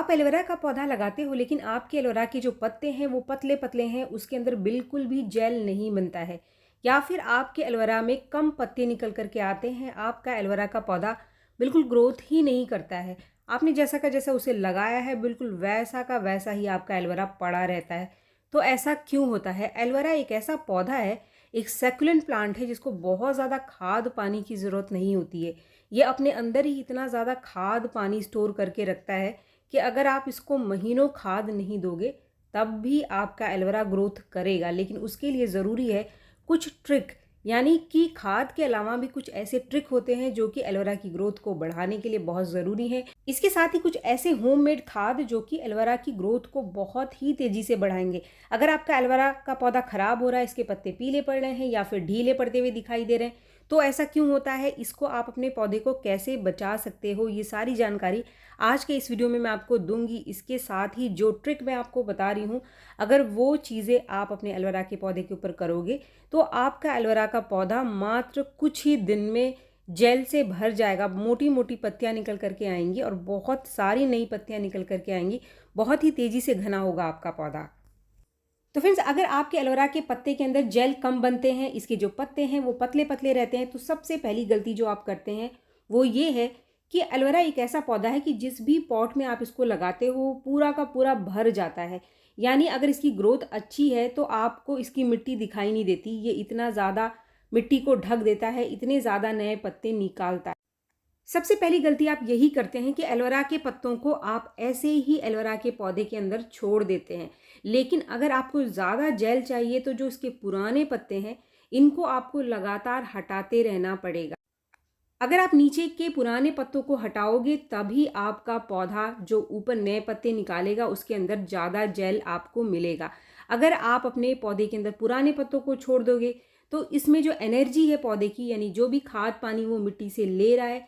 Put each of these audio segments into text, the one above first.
आप एलोवेरा का पौधा लगाते हो लेकिन आपके एलोवेरा के जो पत्ते हैं वो पतले पतले हैं, उसके अंदर बिल्कुल भी जेल नहीं बनता है, या फिर आपके एलोवेरा में कम पत्ते निकल कर के आते हैं, आपका एलोवेरा का पौधा बिल्कुल ग्रोथ ही नहीं करता है। आपने जैसा का जैसा उसे लगाया है बिल्कुल वैसा का वैसा ही आपका एलोवेरा पड़ा रहता है। तो ऐसा क्यों होता है? एलोवेरा एक ऐसा पौधा है, एक सैकुलेंट प्लांट है जिसको बहुत ज़्यादा खाद पानी की ज़रूरत नहीं होती है। ये अपने अंदर ही इतना ज़्यादा खाद पानी स्टोर करके रखता है कि अगर आप इसको महीनों खाद नहीं दोगे तब भी आपका एलोवेरा ग्रोथ करेगा। लेकिन उसके लिए ज़रूरी है कुछ ट्रिक, यानी कि खाद के अलावा भी कुछ ऐसे ट्रिक होते हैं जो कि एलोवेरा की ग्रोथ को बढ़ाने के लिए बहुत ज़रूरी है। इसके साथ ही कुछ ऐसे होममेड खाद जो कि एलोवेरा की ग्रोथ को बहुत ही तेज़ी से बढ़ाएंगे। अगर आपका एलोवेरा का पौधा खराब हो रहा है, इसके पत्ते पीले पड़ रहे हैं या फिर ढीले पड़ते हुए दिखाई दे रहे हैं, तो ऐसा क्यों होता है, इसको आप अपने पौधे को कैसे बचा सकते हो, ये सारी जानकारी आज के इस वीडियो में मैं आपको दूंगी। इसके साथ ही जो ट्रिक मैं आपको बता रही हूँ, अगर वो चीज़ें आप अपने एलोवेरा के पौधे के ऊपर करोगे तो आपका एलोवेरा का पौधा मात्र कुछ ही दिन में जेल से भर जाएगा। मोटी मोटी पत्तियां निकल करके आएंगी और बहुत सारी नई पत्तियां निकल करके आएंगी। बहुत ही तेज़ी से घना होगा आपका पौधा। तो फ्रेंड्स, अगर आपके एलोवेरा के पत्ते के अंदर जेल कम बनते हैं, इसके जो पत्ते हैं वो पतले पतले रहते हैं, तो सबसे पहली गलती जो आप करते हैं वो ये है कि एलोवेरा एक ऐसा पौधा है कि जिस भी पॉट में आप इसको लगाते हो पूरा का पूरा भर जाता है। यानी अगर इसकी ग्रोथ अच्छी है तो आपको इसकी मिट्टी दिखाई नहीं देती, ये इतना ज़्यादा मिट्टी को ढक देता है, इतने ज़्यादा नए पत्ते निकालता है। सबसे पहली गलती आप यही करते हैं कि एलोवेरा के पत्तों को आप ऐसे ही एलोवेरा के पौधे के अंदर छोड़ देते हैं। लेकिन अगर आपको ज़्यादा जेल चाहिए तो जो इसके पुराने पत्ते हैं इनको आपको लगातार हटाते रहना पड़ेगा। अगर आप नीचे के पुराने पत्तों को हटाओगे तभी आपका पौधा जो ऊपर नए पत्ते निकालेगा उसके अंदर ज़्यादा जेल आपको मिलेगा। अगर आप अपने पौधे के अंदर पुराने पत्तों को छोड़ दोगे तो इसमें जो एनर्जी है पौधे की, यानी जो भी खाद पानी वो मिट्टी से ले रहा है,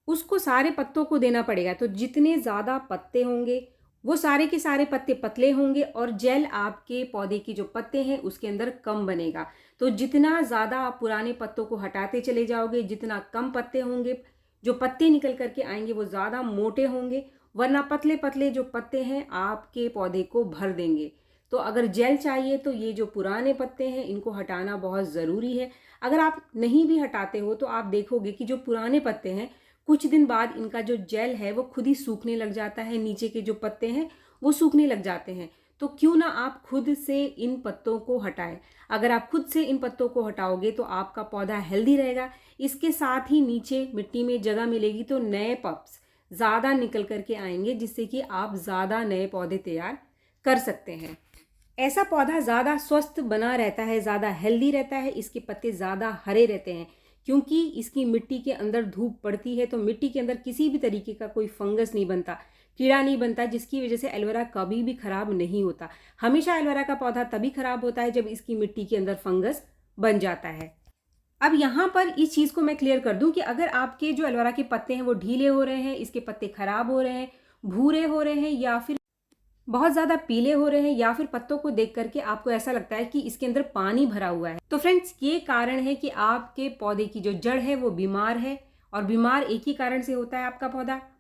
उसको सारे पत्तों को देना पड़ेगा। तो जितने ज़्यादा पत्ते होंगे वो सारे के सारे पत्ते पतले होंगे और जेल आपके पौधे की जो पत्ते हैं उसके अंदर कम बनेगा। तो जितना ज़्यादा आप पुराने पत्तों को हटाते चले जाओगे, जितना कम पत्ते होंगे, जो पत्ते निकल करके आएंगे वो ज़्यादा मोटे होंगे, वरना पतले पतले जो पत्ते हैं आपके पौधे को भर देंगे। तो अगर जेल चाहिए तो ये जो पुराने पत्ते हैं इनको हटाना बहुत ज़रूरी है। अगर आप नहीं भी हटाते हो तो आप देखोगे कि जो पुराने पत्ते हैं कुछ दिन बाद इनका जो जेल है वो खुद ही सूखने लग जाता है, नीचे के जो पत्ते हैं वो सूखने लग जाते हैं। तो क्यों ना आप खुद से इन पत्तों को हटाएं। अगर आप खुद से इन पत्तों को हटाओगे तो आपका पौधा हेल्दी रहेगा। इसके साथ ही नीचे मिट्टी में जगह मिलेगी तो नए पप्स ज़्यादा निकल करके आएंगे, जिससे कि आप ज़्यादा नए पौधे तैयार कर सकते हैं। ऐसा पौधा ज़्यादा स्वस्थ बना रहता है, ज़्यादा हेल्दी रहता है, इसके पत्ते ज़्यादा हरे रहते हैं क्योंकि इसकी मिट्टी के अंदर धूप पड़ती है। तो मिट्टी के अंदर किसी भी तरीके का कोई फंगस नहीं बनता, कीड़ा नहीं बनता, जिसकी वजह से एलोवेरा कभी भी खराब नहीं होता। हमेशा एलोवेरा का पौधा तभी खराब होता है जब इसकी मिट्टी के अंदर फंगस बन जाता है। अब यहाँ पर इस चीज़ को मैं क्लियर कर दूं कि अगर आपके जो एलोवेरा के पत्ते हैं वो ढीले हो रहे हैं, इसके पत्ते खराब हो रहे हैं, भूरे हो रहे हैं या फिर बहुत ज़्यादा पीले हो रहे हैं, या फिर पत्तों को देख करके आपको ऐसा लगता है कि इसके अंदर पानी भरा हुआ है, तो फ्रेंड्स ये कारण है कि आपके पौधे की जो जड़ है वो बीमार है। और बीमार एक ही कारण से होता है, आपका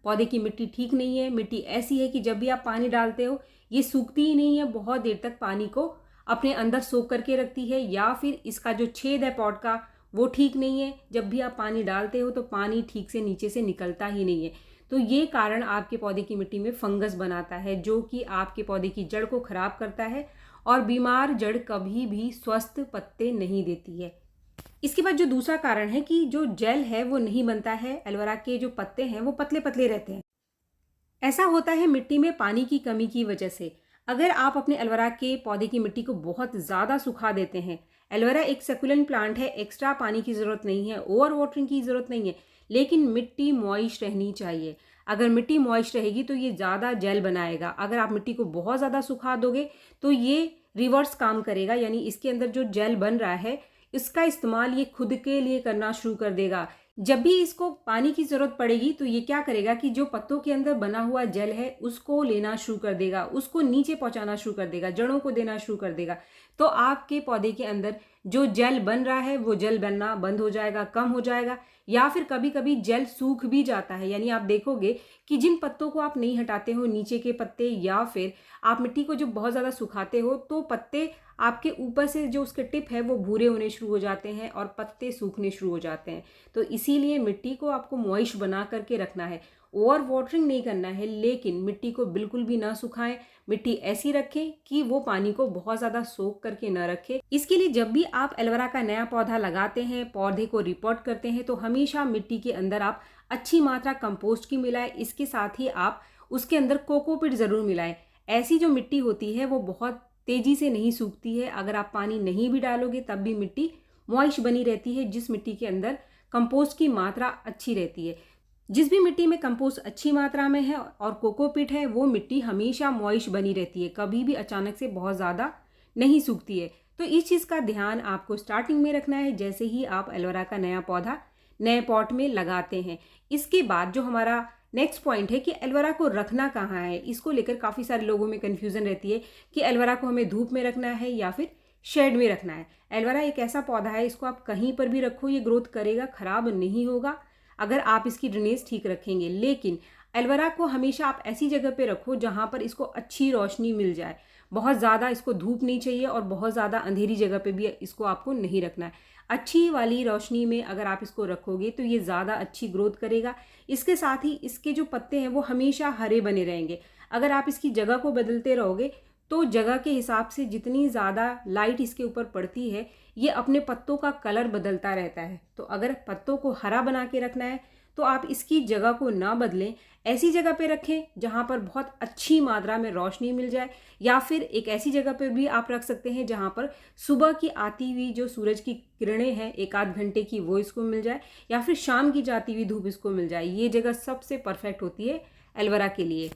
पौधे की मिट्टी ठीक नहीं है। मिट्टी ऐसी है कि जब भी आप पानी डालते हो ये सूखती ही नहीं है, बहुत देर तक पानी को अपने अंदर सोख करके रखती है। या फिर इसका जो छेद है पॉट का वो ठीक नहीं है, जब भी आप पानी डालते हो तो पानी ठीक से नीचे से निकलता ही नहीं है। तो ये कारण आपके पौधे की मिट्टी में फंगस बनाता है जो कि आपके पौधे की जड़ को खराब करता है। और बीमार जड़ कभी भी स्वस्थ पत्ते नहीं देती है। इसके बाद जो दूसरा कारण है कि जो जेल है वो नहीं बनता है, एलोवेरा के जो पत्ते हैं वो पतले पतले रहते हैं। ऐसा होता है मिट्टी में पानी की कमी की वजह से। अगर आप अपने एलोवेरा के पौधे की मिट्टी को बहुत ज़्यादा सुखा देते हैं, एलोवेरा एक सकुलेंट प्लांट है, एक्स्ट्रा पानी की ज़रूरत नहीं है, ओवर वाटरिंग की ज़रूरत नहीं है, लेकिन मिट्टी मॉइस्ट रहनी चाहिए। अगर मिट्टी मॉइस्ट रहेगी तो ये ज़्यादा जेल बनाएगा। अगर आप मिट्टी को बहुत ज़्यादा सुखा दोगे तो ये रिवर्स काम करेगा, यानी इसके अंदर जो जेल बन रहा है इसका इस्तेमाल ये खुद के लिए करना शुरू कर देगा। जब भी इसको पानी की ज़रूरत पड़ेगी तो ये क्या करेगा कि जो पत्तों के अंदर बना हुआ जेल है उसको लेना शुरू कर देगा, उसको नीचे पहुंचाना शुरू कर देगा, जड़ों को देना शुरू कर देगा। तो आपके पौधे के अंदर जो जेल बन रहा है वो जेल बनना बंद हो जाएगा, कम हो जाएगा। या फिर कभी कभी जेल सूख भी जाता है। यानी आप देखोगे कि जिन पत्तों को आप नहीं हटाते हो, नीचे के पत्ते, या फिर आप मिट्टी को जब बहुत ज़्यादा सुखाते हो तो पत्ते आपके ऊपर से जो उसके टिप है वो भूरे होने शुरू हो जाते हैं और पत्ते सूखने शुरू हो जाते हैं। तो इसीलिए मिट्टी को आपको मॉइस्ट बना करके रखना है। ओवर वाटरिंग नहीं करना है, लेकिन मिट्टी को बिल्कुल भी ना सुखाएं। मिट्टी ऐसी रखें कि वो पानी को बहुत ज़्यादा सोख करके न रखे। इसके लिए जब भी आप एलोवेरा का नया पौधा लगाते हैं, पौधे को रिपोर्ट करते हैं, तो हमेशा मिट्टी के अंदर आप अच्छी मात्रा कंपोस्ट की मिलाएं। इसके साथ ही आप उसके अंदर कोकोपीट ज़रूर मिलाएं। ऐसी जो मिट्टी होती है वो बहुत तेज़ी से नहीं सूखती है। अगर आप पानी नहीं भी डालोगे तब भी मिट्टी मॉइस्ट बनी रहती है, जिस मिट्टी के अंदर कंपोस्ट की मात्रा अच्छी रहती है। जिस भी मिट्टी में कंपोस्ट अच्छी मात्रा में है और कोकोपीट है, वो मिट्टी हमेशा मॉइस्ट बनी रहती है, कभी भी अचानक से बहुत ज़्यादा नहीं सूखती है। तो इस चीज़ का ध्यान आपको स्टार्टिंग में रखना है, जैसे ही आप एलोवेरा का नया पौधा नए पॉट में लगाते हैं। इसके बाद जो हमारा नेक्स्ट पॉइंट है कि एलोवेरा को रखना कहाँ है, इसको लेकर काफ़ी सारे लोगों में कन्फ्यूज़न रहती है कि एलोवेरा को हमें धूप में रखना है या फिर शेड में रखना है। एलोवेरा एक ऐसा पौधा है, इसको आप कहीं पर भी रखो, ये ग्रोथ करेगा, खराब नहीं होगा अगर आप इसकी ड्रेनेज ठीक रखेंगे। लेकिन एलोवेरा को हमेशा आप ऐसी जगह पे रखो जहाँ पर इसको अच्छी रोशनी मिल जाए। बहुत ज़्यादा इसको धूप नहीं चाहिए और बहुत ज़्यादा अंधेरी जगह पे भी इसको आपको नहीं रखना है। अच्छी वाली रोशनी में अगर आप इसको रखोगे तो ये ज़्यादा अच्छी ग्रोथ करेगा। इसके साथ ही इसके जो पत्ते हैं वो हमेशा हरे बने रहेंगे। अगर आप इसकी जगह को बदलते रहोगे तो जगह के हिसाब से जितनी ज़्यादा लाइट इसके ऊपर पड़ती है, ये अपने पत्तों का कलर बदलता रहता है। तो अगर पत्तों को हरा बना के रखना है तो आप इसकी जगह को ना बदलें, ऐसी जगह पे रखें जहाँ पर बहुत अच्छी मात्रा में रोशनी मिल जाए, या फिर एक ऐसी जगह पर भी आप रख सकते हैं जहाँ पर सुबह की आती हुई जो सूरज की किरणें हैं 1-8 घंटे की, वो इसको मिल जाए, या फिर शाम की जाती हुई धूप इसको मिल जाए। ये जगह सबसे परफेक्ट होती है एलोवेरा के लिए।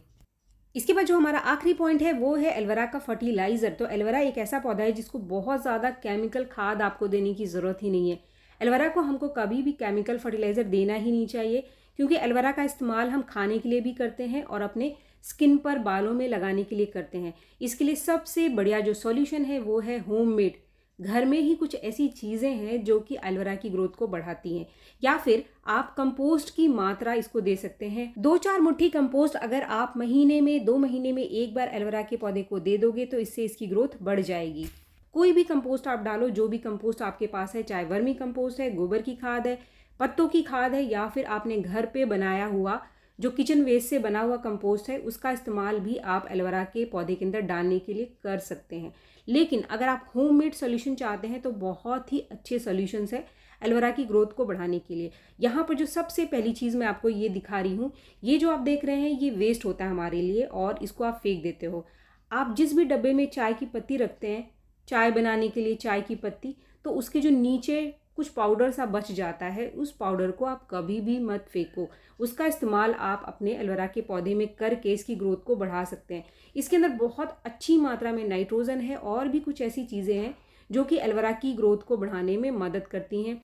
इसके बाद जो हमारा आखिरी पॉइंट है वो है एलोवेरा का फर्टिलाइज़र। तो एलोवेरा एक ऐसा पौधा है जिसको बहुत ज़्यादा केमिकल खाद आपको देने की ज़रूरत ही नहीं है। एलोवेरा को हमको कभी भी केमिकल फर्टिलाइज़र देना ही नहीं चाहिए, क्योंकि एलोवेरा का इस्तेमाल हम खाने के लिए भी करते हैं और अपने स्किन पर, बालों में लगाने के लिए करते हैं। इसके लिए सबसे बढ़िया जो सॉल्यूशन है वो है होममेड। घर में ही कुछ ऐसी चीज़ें हैं जो कि एलोवेरा की ग्रोथ को बढ़ाती हैं। या फिर आप कंपोस्ट की मात्रा इसको दे सकते हैं। 2-4 मुट्ठी कंपोस्ट अगर आप महीने में 2 महीने में एक बार एलोवेरा के पौधे को दे दोगे तो इससे इसकी ग्रोथ बढ़ जाएगी। कोई भी कंपोस्ट आप डालो, जो भी कंपोस्ट आपके पास है, चाहे वर्मी कंपोस्ट है, गोबर की खाद है, पत्तों की खाद है, या फिर आपने घर पे बनाया हुआ जो किचन वेस्ट से बना हुआ कंपोस्ट है, उसका इस्तेमाल भी आप एलोवेरा के पौधे के अंदर डालने के लिए कर सकते हैं। लेकिन अगर आप होममेड सोल्यूशन चाहते हैं तो बहुत ही अच्छे सोल्यूशंस है एलोवेरा की ग्रोथ को बढ़ाने के लिए। यहाँ पर जो सबसे पहली चीज़ मैं आपको ये दिखा रही हूँ, ये जो आप देख रहे हैं ये वेस्ट होता है हमारे लिए और इसको आप फेंक देते हो। आप जिस भी डब्बे में चाय की पत्ती रखते हैं, चाय बनाने के लिए चाय की पत्ती, तो उसके जो नीचे कुछ पाउडर सा बच जाता है, उस पाउडर को आप कभी भी मत फेंको। उसका इस्तेमाल आप अपने एलोवेरा के पौधे में करके इसकी ग्रोथ को बढ़ा सकते हैं। इसके अंदर बहुत अच्छी मात्रा में नाइट्रोजन है और भी कुछ ऐसी चीज़ें हैं जो कि एलोवेरा की ग्रोथ को बढ़ाने में मदद करती हैं।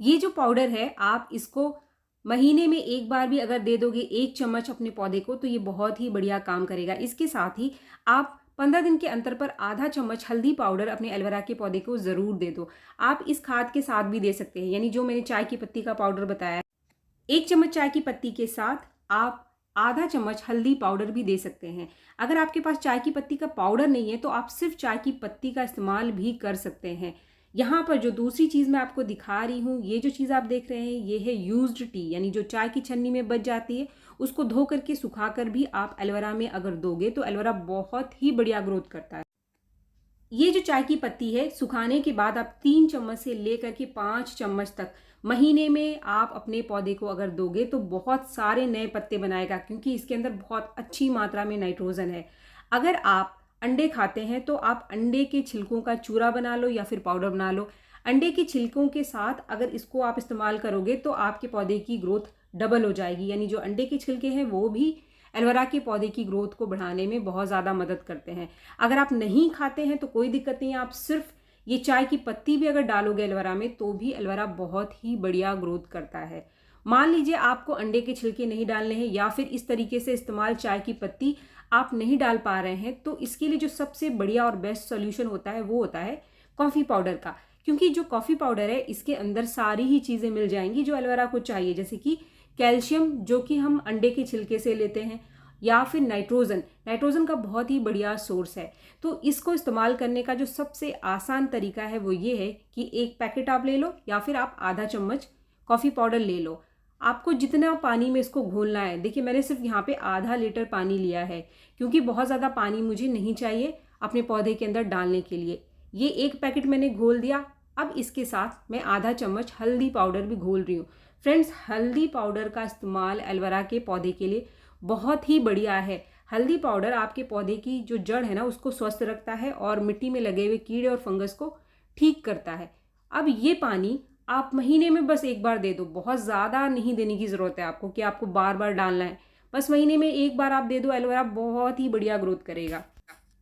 ये जो पाउडर है आप इसको महीने में एक बार भी अगर दे दोगे 1 चम्मच अपने पौधे को, तो ये बहुत ही बढ़िया काम करेगा। इसके साथ ही आप 15 दिन के अंतर पर आधा चम्मच हल्दी पाउडर अपने एलोवेरा के पौधे को ज़रूर दे दो। आप इस खाद के साथ भी दे सकते हैं, यानी जो मैंने चाय की पत्ती का पाउडर बताया, 1 चम्मच चाय की पत्ती के साथ आप आधा चम्मच हल्दी पाउडर भी दे सकते हैं। अगर आपके पास चाय की पत्ती का पाउडर नहीं है तो आप सिर्फ चाय की पत्ती का इस्तेमाल भी कर सकते हैं। यहाँ पर जो दूसरी चीज़ मैं आपको दिखा रही हूँ, ये जो चीज़ आप देख रहे हैं ये है यूज्ड टी, यानी जो चाय की छन्नी में बच जाती है उसको धो करके सुखा कर भी आप एलोवेरा में अगर दोगे तो एलोवेरा बहुत ही बढ़िया ग्रोथ करता है। ये जो चाय की पत्ती है, सुखाने के बाद आप 3 चम्मच से लेकर के 5 चम्मच तक महीने में आप अपने पौधे को अगर दोगे तो बहुत सारे नए पत्ते बनाएगा, क्योंकि इसके अंदर बहुत अच्छी मात्रा में नाइट्रोजन है। अगर आप अंडे खाते हैं तो आप अंडे के छिलकों का चूरा बना लो या फिर पाउडर बना लो। अंडे के छिलकों के साथ अगर इसको आप इस्तेमाल करोगे तो आपके पौधे की ग्रोथ डबल हो जाएगी। यानी जो अंडे के छिलके हैं वो भी एलोवेरा के पौधे की ग्रोथ को बढ़ाने में बहुत ज़्यादा मदद करते हैं। अगर आप नहीं खाते हैं तो कोई दिक्कत नहीं है, आप सिर्फ ये चाय की पत्ती भी अगर डालोगे एलोवेरा में तो भी एलोवेरा बहुत ही बढ़िया ग्रोथ करता है। मान लीजिए आपको अंडे के छिलके नहीं डालने हैं या फिर इस तरीके से इस्तेमाल चाय की पत्ती आप नहीं डाल पा रहे हैं, तो इसके लिए जो सबसे बढ़िया और बेस्ट सोल्यूशन होता है वो होता है कॉफ़ी पाउडर का, क्योंकि जो कॉफ़ी पाउडर है इसके अंदर सारी ही चीज़ें मिल जाएंगी जो एलोवेरा को चाहिए, जैसे कि कैल्शियम जो कि हम अंडे के छिलके से लेते हैं, या फिर नाइट्रोजन का बहुत ही बढ़िया सोर्स है। तो इसको इस्तेमाल करने का जो सबसे आसान तरीका है वो ये है कि एक पैकेट आप ले लो या फिर आप आधा चम्मच कॉफ़ी पाउडर ले लो। आपको जितना पानी में इसको घोलना है, देखिए मैंने सिर्फ यहाँ पे आधा लीटर पानी लिया है क्योंकि बहुत ज़्यादा पानी मुझे नहीं चाहिए अपने पौधे के अंदर डालने के लिए। ये एक पैकेट मैंने घोल दिया। अब इसके साथ मैं आधा चम्मच हल्दी पाउडर भी घोल रही हूँ। फ्रेंड्स, हल्दी पाउडर का इस्तेमाल एलोवेरा के पौधे के लिए बहुत ही बढ़िया है। हल्दी पाउडर आपके पौधे की जो जड़ है ना उसको स्वस्थ रखता है और मिट्टी में लगे हुए कीड़े और फंगस को ठीक करता है। अब ये पानी आप महीने में बस एक बार दे दो, बहुत ज़्यादा नहीं देने की ज़रूरत है आपको कि आपको बार बार डालना है। बस महीने में एक बार आप दे दो, एलोवेरा बहुत ही बढ़िया ग्रोथ करेगा।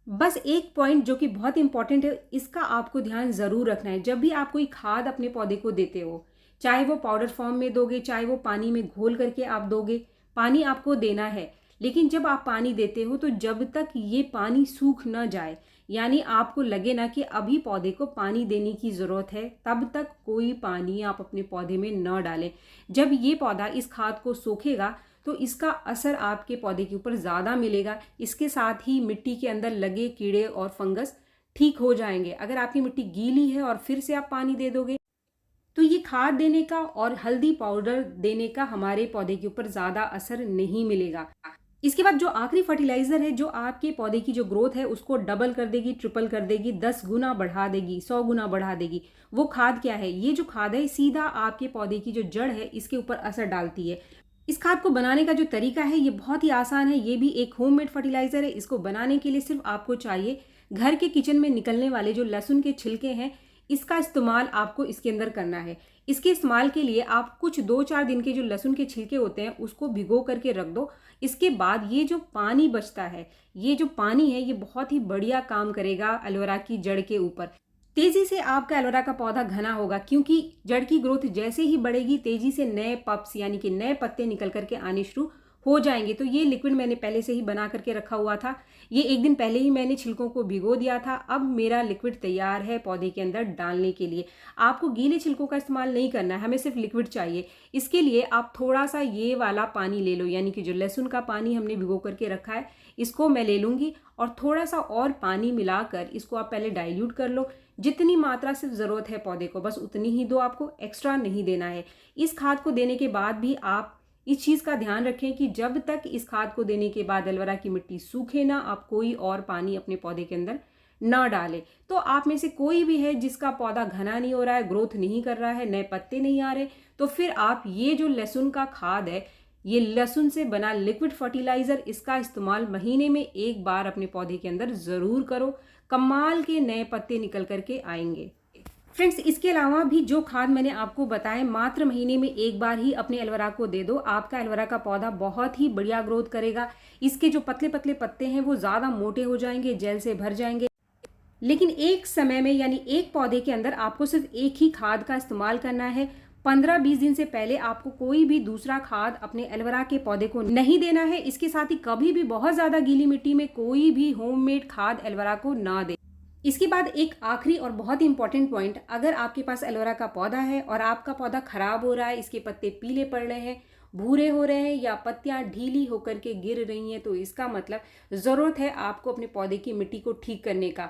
बस एक पॉइंट जो कि बहुत इंपॉर्टेंट है, इसका आपको ध्यान ज़रूर रखना है। जब भी आप कोई खाद अपने पौधे को देते हो, चाहे वो पाउडर फॉर्म में दोगे, चाहे वो पानी में घोल करके आप दोगे, पानी आपको देना है। लेकिन जब आप पानी देते हो तो जब तक ये पानी सूख न जाए, यानी आपको लगे ना कि अभी पौधे को पानी देने की ज़रूरत है, तब तक कोई पानी आप अपने पौधे में न डालें। जब ये पौधा इस खाद को सोखेगा तो इसका असर आपके पौधे के ऊपर ज़्यादा मिलेगा। इसके साथ ही मिट्टी के अंदर लगे कीड़े और फंगस ठीक हो जाएंगे। अगर आपकी मिट्टी गीली है और फिर से आप पानी दे दोगे तो ये खाद देने का और हल्दी पाउडर देने का हमारे पौधे के ऊपर ज़्यादा असर नहीं मिलेगा। इसके बाद जो आखिरी फर्टिलाइज़र है जो आपके पौधे की जो ग्रोथ है उसको डबल कर देगी, ट्रिपल कर देगी, 10 गुना बढ़ा देगी, 100 गुना बढ़ा देगी, वो खाद क्या है? ये जो खाद है सीधा आपके पौधे की जो जड़ है इसके ऊपर असर डालती है। इस खाद को बनाने का जो तरीका है ये बहुत ही आसान है। ये भी एक होममेड फर्टिलाइज़र है। इसको बनाने के लिए सिर्फ आपको चाहिए घर के किचन में निकलने वाले जो लहसुन के छिलके हैं, इसका इस्तेमाल आपको इसके अंदर करना है। इसके इस्तेमाल के लिए आप कुछ 2-4 दिन के जो लहसुन के छिलके होते हैं उसको भिगो करके रख दो। इसके बाद ये जो पानी बचता है, ये जो पानी है ये बहुत ही बढ़िया काम करेगा एलोवेरा की जड़ के ऊपर। तेजी से आपका एलोवेरा का पौधा घना होगा क्योंकि जड़ की ग्रोथ जैसे ही बढ़ेगी तेजी से नए पप्स यानी कि नए पत्ते निकल करके आने शुरू हो जाएंगे। तो ये लिक्विड मैंने पहले से ही बना करके रखा हुआ था। ये एक दिन पहले ही मैंने छिलकों को भिगो दिया था। अब मेरा लिक्विड तैयार है पौधे के अंदर डालने के लिए। आपको गीले छिलकों का इस्तेमाल नहीं करना है, हमें सिर्फ लिक्विड चाहिए। इसके लिए आप थोड़ा सा ये वाला पानी ले लो, यानी कि जो लहसुन का पानी हमने भिगो करके रखा है इसको मैं ले लूँगी और थोड़ा सा और पानी मिलाकर इसको आप पहले डाइल्यूट कर लो। जितनी मात्रा सिर्फ ज़रूरत है पौधे को बस उतनी ही दो, आपको एक्स्ट्रा नहीं देना है। इस खाद को देने के बाद भी आप इस चीज़ का ध्यान रखें कि जब तक इस खाद को देने के बाद एलोवेरा की मिट्टी सूखे ना, आप कोई और पानी अपने पौधे के अंदर ना डालें। तो आप में से कोई भी है जिसका पौधा घना नहीं हो रहा है, ग्रोथ नहीं कर रहा है, नए पत्ते नहीं आ रहे, तो फिर आप ये जो लहसुन का खाद है, ये लहसुन से बना लिक्विड फर्टिलाइज़र, इसका इस्तेमाल महीने में एक बार अपने पौधे के अंदर ज़रूर करो। कमाल के नए पत्ते निकल करके आएंगे। फ्रेंड्स, इसके अलावा भी जो खाद मैंने आपको बताए मात्र महीने में एक बार ही अपने एलोवेरा को दे दो। आपका एलोवेरा का पौधा बहुत ही बढ़िया ग्रोथ करेगा। इसके जो पतले पतले पत्ते हैं वो ज़्यादा मोटे हो जाएंगे, जेल से भर जाएंगे। लेकिन एक समय में यानी एक पौधे के अंदर आपको सिर्फ एक ही खाद का इस्तेमाल करना है। 15-20 दिन से पहले आपको कोई भी दूसरा खाद अपने एलोवेरा के पौधे को नहीं देना है। इसके साथ ही कभी भी बहुत ज़्यादा गीली मिट्टी में कोई भी होममेड खाद एलोवेरा को ना दे। इसके बाद एक आखिरी और बहुत ही इंपॉर्टेंट पॉइंट, अगर आपके पास एलोवेरा का पौधा है और आपका पौधा खराब हो रहा है, इसके पत्ते पीले पड़ रहे हैं, भूरे हो रहे हैं या पत्तियां ढीली होकर के गिर रही हैं, तो इसका मतलब ज़रूरत है आपको अपने पौधे की मिट्टी को ठीक करने का।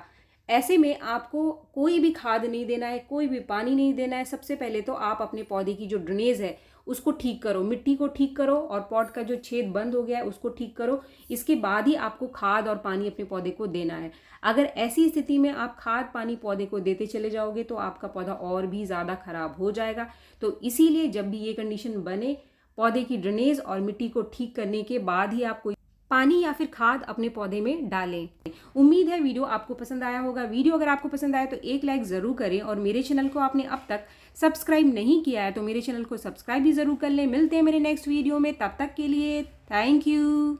ऐसे में आपको कोई भी खाद नहीं देना है, कोई भी पानी नहीं देना है। सबसे पहले तो आप अपने पौधे की जो ड्रेनेज है उसको ठीक करो, मिट्टी को ठीक करो और पॉट का जो छेद बंद हो गया है उसको ठीक करो। इसके बाद ही आपको खाद और पानी अपने पौधे को देना है। अगर ऐसी स्थिति में आप खाद पानी पौधे को देते चले जाओगे तो आपका पौधा और भी ज़्यादा खराब हो जाएगा। तो इसीलिए जब भी ये कंडीशन बने, पौधे की ड्रेनेज और मिट्टी को ठीक करने के बाद ही आप कोई पानी या फिर खाद अपने पौधे में डालें। उम्मीद है वीडियो आपको पसंद आया होगा। वीडियो अगर आपको पसंद आया तो एक लाइक ज़रूर करें और मेरे चैनल को आपने अब तक सब्सक्राइब नहीं किया है तो मेरे चैनल को सब्सक्राइब भी ज़रूर कर लें। मिलते हैं मेरे नेक्स्ट वीडियो में, तब तक के लिए थैंक यू।